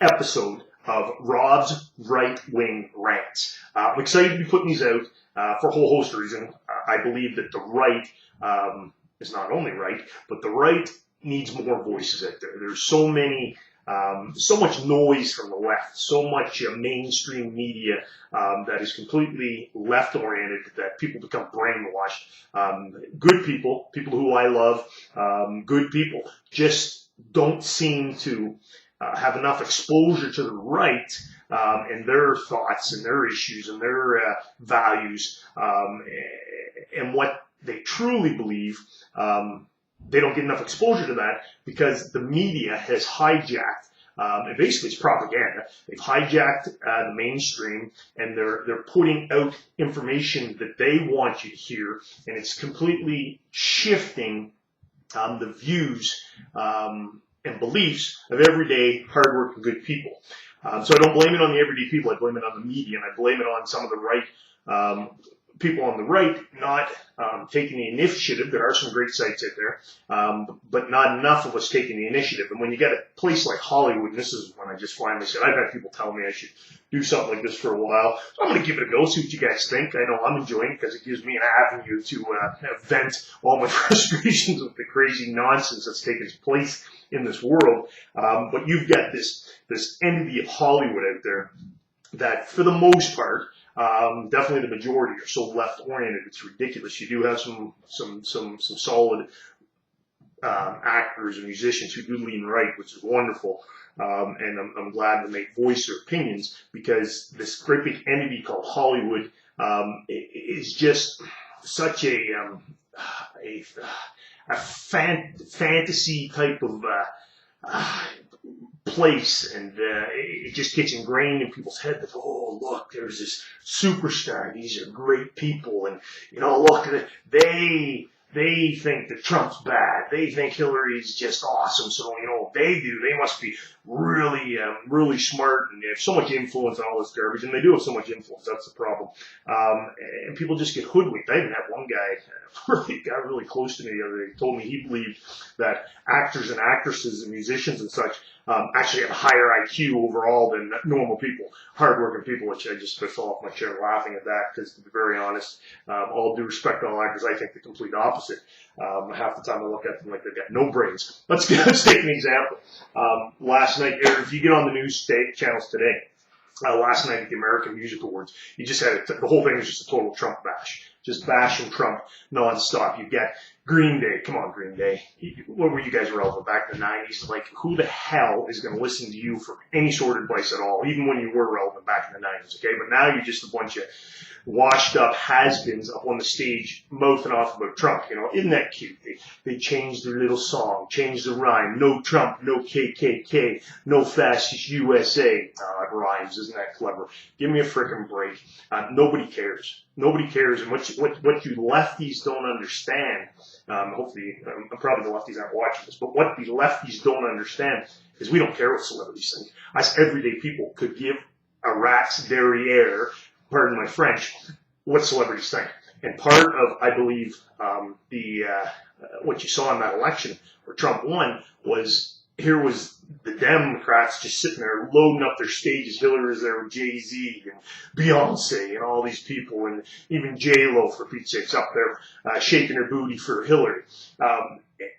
episode of Robb's right-wing rants. I'm excited to be putting these out for a whole host of reasons. I believe that the right is not only right, but the right needs more voices out there. There's so much noise from the left, so much mainstream media that is completely left-oriented that people become brainwashed. Good people who I love, good people, just don't seem to have enough exposure to the right and their thoughts and their issues and their values and what they truly believe. They don't get enough exposure to that because the media has hijacked, and basically it's propaganda. They've hijacked the mainstream, and they're putting out information that they want you to hear, and it's completely shifting the views and beliefs of everyday, hardworking, good people. So I don't blame it on the everyday people. I blame it on the media, and I blame it on some of the right people on the right not taking the initiative. There are some great sites out there, but not enough of us taking the initiative. And when you get a place like Hollywood, and this is when I just finally said, I've had people tell me I should do something like this for a while. So I'm going to give it a go, see what you guys think. I know I'm enjoying it because it gives me an avenue to vent all my frustrations with the crazy nonsense that's taking place in this world. But you've got this entity of Hollywood out there that, for the most part, definitely the majority are so left-oriented. It's ridiculous. You do have some solid actors and musicians who do lean right, which is wonderful. And I'm glad to make voice their opinions, because this great big entity called Hollywood is just such a fantasy type of place, and it just gets ingrained in people's head that, oh, look, there's this superstar, these are great people, and look, they think that Trump's bad, they think Hillary's just awesome, so they must be really smart, and they have so much influence and all this garbage, and they do have so much influence. That's the problem. And people just get hoodwinked. I even had one guy really got really close to me the other day. He told me he believed that actors and actresses and musicians and such actually have a higher IQ overall than normal people, hardworking people, which I just fell off my chair laughing at that, because, to be very honest, all due respect to all actors, I think the complete opposite. Half the time I look at them like they've got no brains. Let's take an example. Last night, if you get on the news channels today, last night at the American Music Awards, you just had the whole thing was just a total Trump bash. Just bashing Trump nonstop. You got Green Day. Come on, Green Day. What were you guys relevant back in the 90s? Like, who the hell is going to listen to you for any sort of advice at all, even when you were relevant back in the 90s, okay? But now you're just a bunch of washed up has-beens up on the stage mouthing off about Trump. Isn't that cute? They changed their little song, changed the rhyme. No Trump, no KKK, no fascist USA. It rhymes. Isn't that clever? Give me a frickin' break. Nobody cares. Nobody cares. And what you lefties don't understand, hopefully, probably the lefties aren't watching this, but what the lefties don't understand is we don't care what celebrities think. Us everyday people could give a rat's derriere, pardon my French, what celebrities think. And part of, I believe, what you saw in that election where Trump won was, here was the Democrats just sitting there loading up their stages. Hillary was there with Jay-Z and Beyonce and all these people, and even J-Lo, for Pete's sakes, up there shaking her booty for Hillary.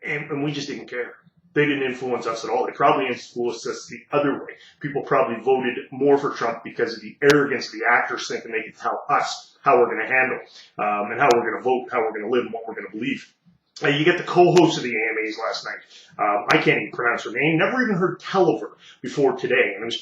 And we just didn't care. They didn't influence us at all. They probably influenced us the other way. People probably voted more for Trump because of the arrogance the actors think, and they can tell us how we're going to handle and how we're going to vote, how we're going to live, and what we're going to believe. You get the co-host of the AMAs last night. I can't even pronounce her name. Never even heard tell of her before today. And it was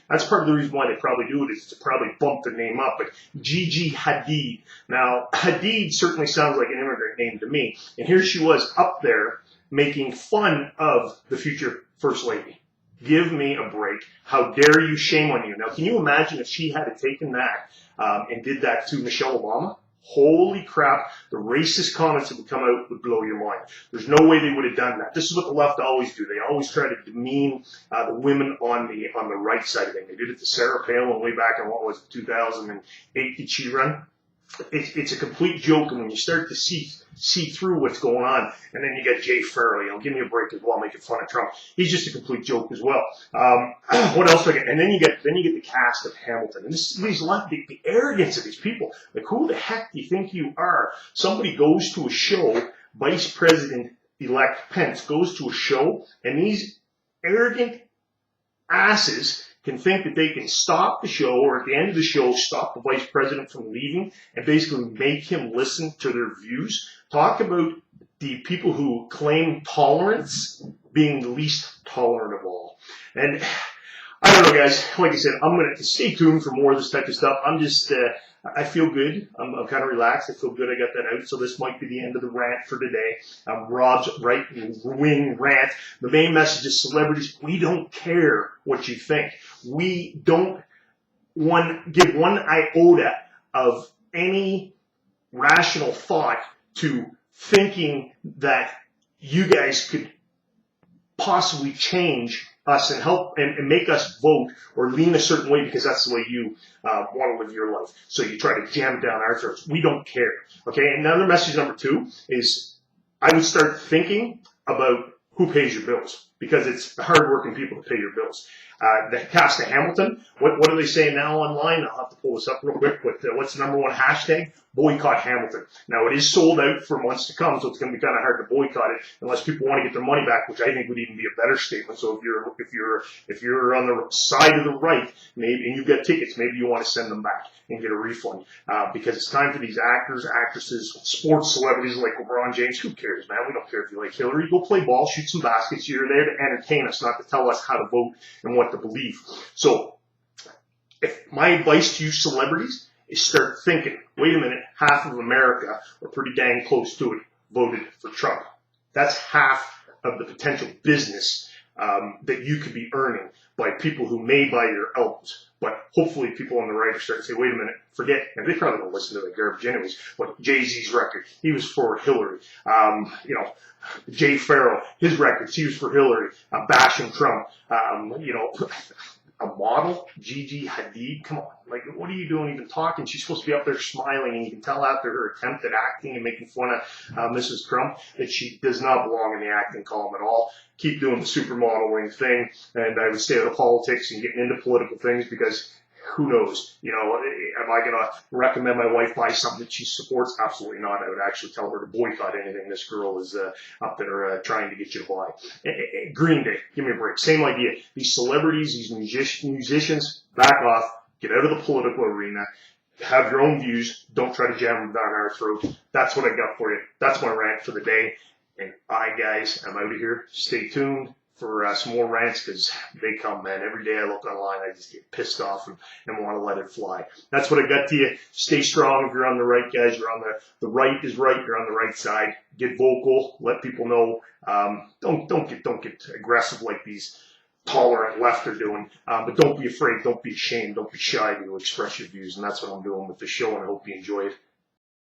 that's part of the reason why they probably do it, is to probably bump their name up. But Gigi Hadid. Now, Hadid certainly sounds like an immigrant name to me. And here she was up there making fun of the future First Lady. Give me a break. How dare you? Shame on you. Now, can you imagine if she had taken that and did that to Michelle Obama? Holy crap, the racist comments that would come out would blow your mind. There's no way they would have done that. This is what the left always do. They always try to demean the women on the right side of things. They did it to Sarah Palin way back in, what was it, 2008? Did she run? it's a complete joke, and when you start to see through what's going on, and then you got Jay Farrell, give me a break as well, making fun of Trump. He's just a complete joke as well. What else do I get? And then you get the cast of Hamilton, and the arrogance of these people. Like, who the heck do you think you are? Somebody goes to a show, Vice President-elect Pence goes to a show, and these arrogant asses can think that they can stop the show, or at the end of the show, stop the vice president from leaving and basically make him listen to their views. Talk about the people who claim tolerance being the least tolerant of all. And I don't know, guys. Like I said, I'm going to stay tuned for more of this type of stuff. I'm just, I feel good. I'm kind of relaxed. I feel good I got that out. So this might be the end of the rant for today. Robb's right-wing rant. The main message is, celebrities, we don't care what you think. We don't give one iota of any rational thought to thinking that you guys could possibly change us and help and make us vote or lean a certain way because that's the way you want to live your life. So you try to jam it down our throats. We don't care. Okay. And another message number 2 is I would start thinking about who pays your bills, because it's the hardworking people that pay your bills. The cast of Hamilton, what are they saying now online? I'll have to pull this up real quick, but what's the #1 hashtag? Boycott Hamilton. Now, it is sold out for months to come, so it's going to be kind of hard to boycott it unless people want to get their money back, which I think would even be a better statement. So if you're on the side of the right, maybe, and you've got tickets, maybe you want to send them back and get a refund, because it's time for these actors, actresses, sports celebrities like LeBron James. Who cares, man? We don't care if you like Hillary. Go play ball, shoot some baskets. You're there to entertain us, not to tell us how to vote and what to believe. So, if my advice to you celebrities is start thinking, wait a minute, half of America, or pretty dang close to it, voted for Trump. That's half of the potential business that you could be earning by people who may buy your albums. But hopefully people on the right are starting to say, wait a minute, forget, and they probably don't listen to the garbage anyways, but Jay-Z's record, he was for Hillary. Jay Farrell, his records, he was for Hillary. Bashing Trump. A model, Gigi Hadid, come on. Like, what are you doing even talking? She's supposed to be up there smiling, and you can tell after her attempt at acting and making fun of Mrs. Trump that she does not belong in the acting column at all. Keep doing the supermodeling thing, and I would stay out of politics and getting into political things, because who knows? Am I going to recommend my wife buy something that she supports? Absolutely not. I would actually tell her to boycott anything this girl is up there trying to get you to buy. Green Day, give me a break. Same idea. These celebrities, these musicians, back off. Get out of the political arena. Have your own views. Don't try to jam them down our throat. That's what I got for you. That's my rant for the day. And guys, I'm out of here. Stay tuned for some more rants, because they come, man. Every day I look online, I just get pissed off and want to let it fly. That's what I got to you. Stay strong. If you're on the right, guys, you're on the right is right. You're on the right side. Get vocal. Let people know. Don't get aggressive like these tolerant left are doing. But don't be afraid. Don't be ashamed. Don't be shy to express your views. And that's what I'm doing with the show, and I hope you enjoy it.